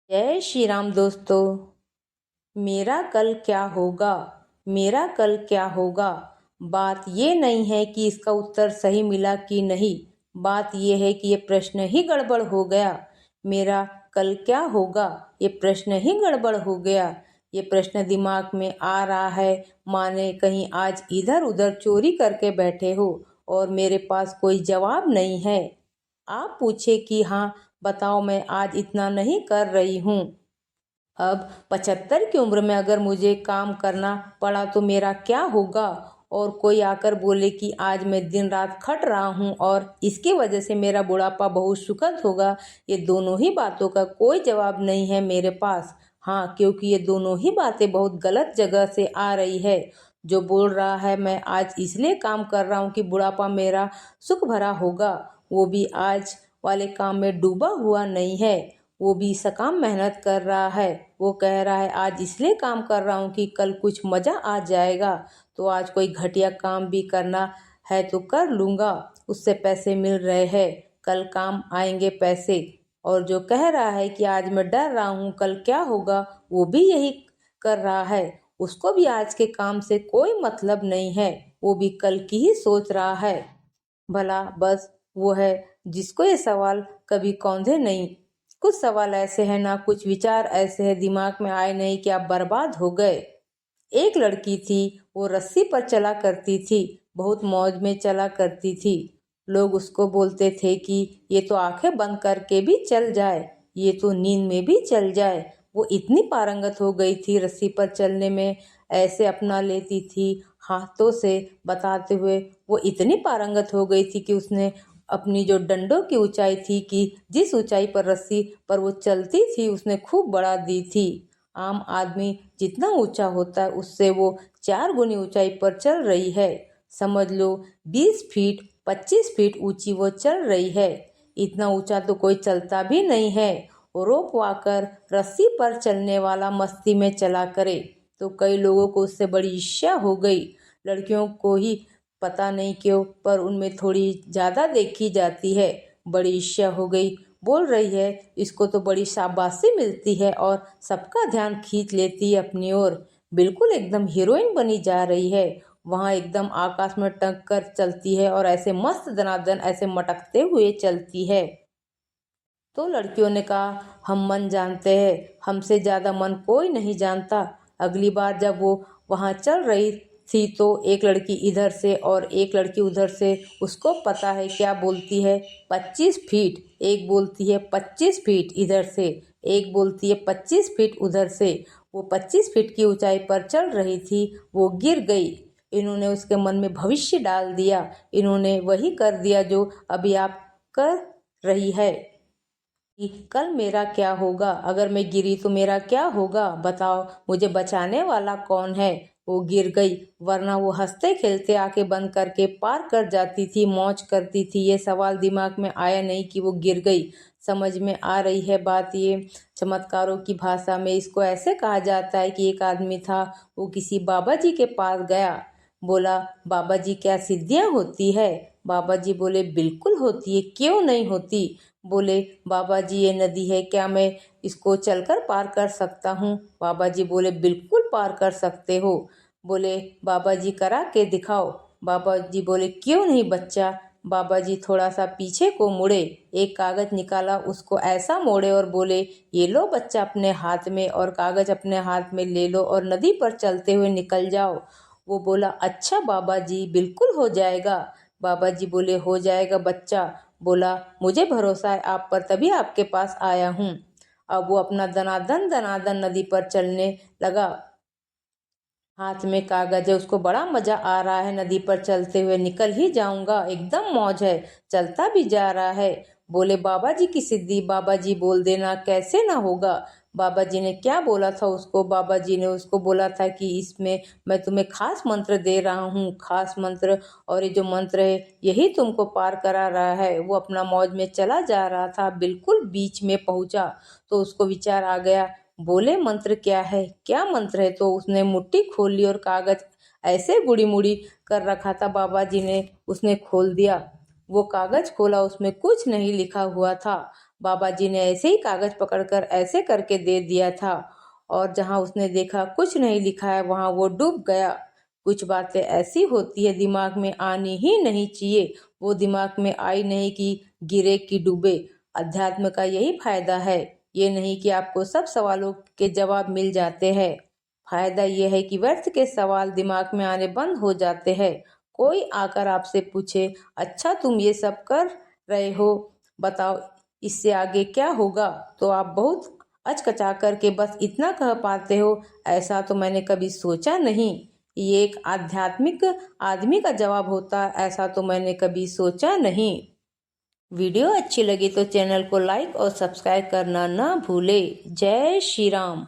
जय श्री राम दोस्तों। मेरा कल क्या होगा, मेरा कल क्या होगा। बात ये नहीं है कि इसका उत्तर सही मिला कि नहीं, बात ये है कि ये प्रश्न ही गड़बड़ हो गया। मेरा कल क्या होगा, ये प्रश्न ही गड़बड़ हो गया। ये प्रश्न दिमाग में आ रहा है माने कहीं आज इधर उधर चोरी करके बैठे हो और मेरे पास कोई जवाब नहीं है। आप पूछे कि हाँ बताओ, मैं आज इतना नहीं कर रही हूँ। अब 75 की उम्र में अगर मुझे काम करना पड़ा तो मेरा क्या होगा। और कोई आकर बोले कि आज मैं दिन रात खट रहा हूँ और इसकी वजह से मेरा बुढ़ापा बहुत सुखद होगा। ये दोनों ही बातों का कोई जवाब नहीं है मेरे पास। हाँ, क्योंकि ये दोनों ही बातें बहुत गलत जगह से आ रही है। जो बोल रहा है मैं आज इसलिए काम कर रहा हूँ कि बुढ़ापा मेरा सुख भरा होगा, वो भी आज वाले काम में डूबा हुआ नहीं है। वो भी सकाम मेहनत कर रहा है। वो कह रहा है आज इसलिए काम कर रहा हूँ कि कल कुछ मज़ा आ जाएगा, तो आज कोई घटिया काम भी करना है तो कर लूँगा, उससे पैसे मिल रहे हैं, कल काम आएंगे पैसे। और जो कह रहा है कि आज मैं डर रहा हूँ कल क्या होगा, वो भी यही कर रहा है। उसको भी आज के काम से कोई मतलब नहीं है, वो भी कल की ही सोच रहा है। भला बस वो है जिसको ये सवाल कभी कौंधे नहीं। कुछ सवाल ऐसे हैं ना, कुछ विचार ऐसे हैं दिमाग में आए नहीं कि आप बर्बाद हो गए। एक लड़की थी, वो रस्सी पर चला करती थी, बहुत मौज में चला करती थी। लोग उसको बोलते थे कि ये तो आंखें बंद करके भी चल जाए, ये तो नींद में भी चल जाए। वो इतनी पारंगत हो गई थी रस्सी पर चलने में, ऐसे अपना लेती थी हाथों से बताते हुए। वो इतनी पारंगत हो गई थी कि उसने अपनी जो डंडों की ऊंचाई थी कि जिस ऊंचाई पर रस्सी पर वो चलती थी उसने खूब बढ़ा दी थी। आम आदमी जितना ऊंचा होता है उससे वो 4 गुनी ऊंचाई पर चल रही है। समझ लो 20 फीट 25 फीट ऊंची वो चल रही है। इतना ऊंचा तो कोई चलता भी नहीं है। रोप वाकर रस्सी पर चलने वाला मस्ती में चला करे तो कई लोगों को उससे बड़ी ईर्ष्या हो गई। लड़कियों को ही पता नहीं क्यों पर उनमें थोड़ी ज़्यादा देखी जाती है। बड़ी ईर्ष्या हो गई, बोल रही है इसको तो बड़ी शाबाशी मिलती है और सबका ध्यान खींच लेती है अपनी ओर। बिल्कुल एकदम हीरोइन बनी जा रही है। वहाँ एकदम आकाश में टंक कर चलती है और ऐसे मस्त दनादन ऐसे मटकते हुए चलती है। तो लड़कियों ने कहा हम मन जानते हैं, हमसे ज़्यादा मन कोई नहीं जानता। अगली बार जब वो वहाँ चल रही थी तो एक लड़की इधर से और एक लड़की उधर से, उसको पता है क्या बोलती है, 25 फीट। एक बोलती है 25 फीट इधर से, एक बोलती है 25 फीट उधर से। वो 25 फीट की ऊंचाई पर चल रही थी, वो गिर गई। इन्होंने उसके मन में भविष्य डाल दिया, इन्होंने वही कर दिया जो अभी आप कर रही है कि कल मेरा क्या होगा, अगर मैं गिरी तो मेरा क्या होगा, बताओ मुझे बचाने वाला कौन है। वो गिर गई, वरना वो हंसते खेलते आंखें बंद करके पार कर जाती थी, मौज करती थी। ये सवाल दिमाग में आया नहीं कि वो गिर गई। समझ में आ रही है बात। ये चमत्कारों की भाषा में इसको ऐसे कहा जाता है कि एक आदमी था, वो किसी बाबा जी के पास गया। बोला बाबा जी क्या सिद्धियाँ होती है। बाबा जी बोले बिल्कुल होती है, क्यों नहीं होती। बोले बाबा जी ये नदी है, क्या मैं इसको चलकर पार कर सकता हूँ। बाबा जी बोले बिल्कुल पार कर सकते हो। बोले बाबा जी करा के दिखाओ। बाबा जी बोले क्यों नहीं बच्चा। बाबा जी थोड़ा सा पीछे को मुड़े, एक कागज निकाला, उसको ऐसा मोड़े और बोले ये लो बच्चा अपने हाथ में, और कागज अपने हाथ में ले लो और नदी पर चलते हुए निकल जाओ। वो बोला अच्छा बाबा जी बिल्कुल हो जाएगा। बाबा जी बोले हो जाएगा बच्चा। बोला मुझे भरोसा है आप पर, तभी आपके पास आया हूँ। अब वो अपना दनादन दनादन नदी पर चलने लगा। हाथ में कागज है, उसको बड़ा मजा आ रहा है, नदी पर चलते हुए निकल ही जाऊंगा, एकदम मौज है। चलता भी जा रहा है। बोले बाबा जी की सिद्धि, बाबा जी बोल देना कैसे ना होगा। बाबा जी ने क्या बोला था उसको, बाबा जी ने उसको बोला था कि इसमें मैं तुम्हें खास मंत्र दे रहा हूँ, खास मंत्र, और ये जो मंत्र है यही तुमको पार करा रहा है। वो अपना मौज में चला जा रहा था, बिल्कुल बीच में पहुंचा तो उसको विचार आ गया। बोले मंत्र क्या है, क्या मंत्र है। तो उसने मुट्ठी खोल ली और कागज ऐसे गुड़ी मुड़ी कर रखा था बाबा जी ने, उसने खोल दिया। वो कागज खोला, उसमें कुछ नहीं लिखा हुआ था। बाबा जी ने ऐसे ही कागज पकड़कर ऐसे करके दे दिया था और जहाँ उसने देखा कुछ नहीं लिखा है वहाँ वो डूब गया। कुछ बातें ऐसी होती है दिमाग में आनी ही नहीं चाहिए, वो दिमाग में आई नहीं कि गिरे कि डूबे। अध्यात्म का यही फायदा है, ये नहीं कि आपको सब सवालों के जवाब मिल जाते हैं। फायदा ये है कि व्यर्थ के सवाल दिमाग में आने बंद हो जाते हैं। कोई आकर आपसे पूछे, अच्छा तुम ये सब कर रहे हो, बताओ इससे आगे क्या होगा, तो आप बहुत अचकचा करके बस इतना कह पाते हो, ऐसा तो मैंने कभी सोचा नहीं। ये एक आध्यात्मिक आदमी का जवाब होता, ऐसा तो मैंने कभी सोचा नहीं। वीडियो अच्छी लगी तो चैनल को लाइक और सब्सक्राइब करना ना भूले। जय श्री राम।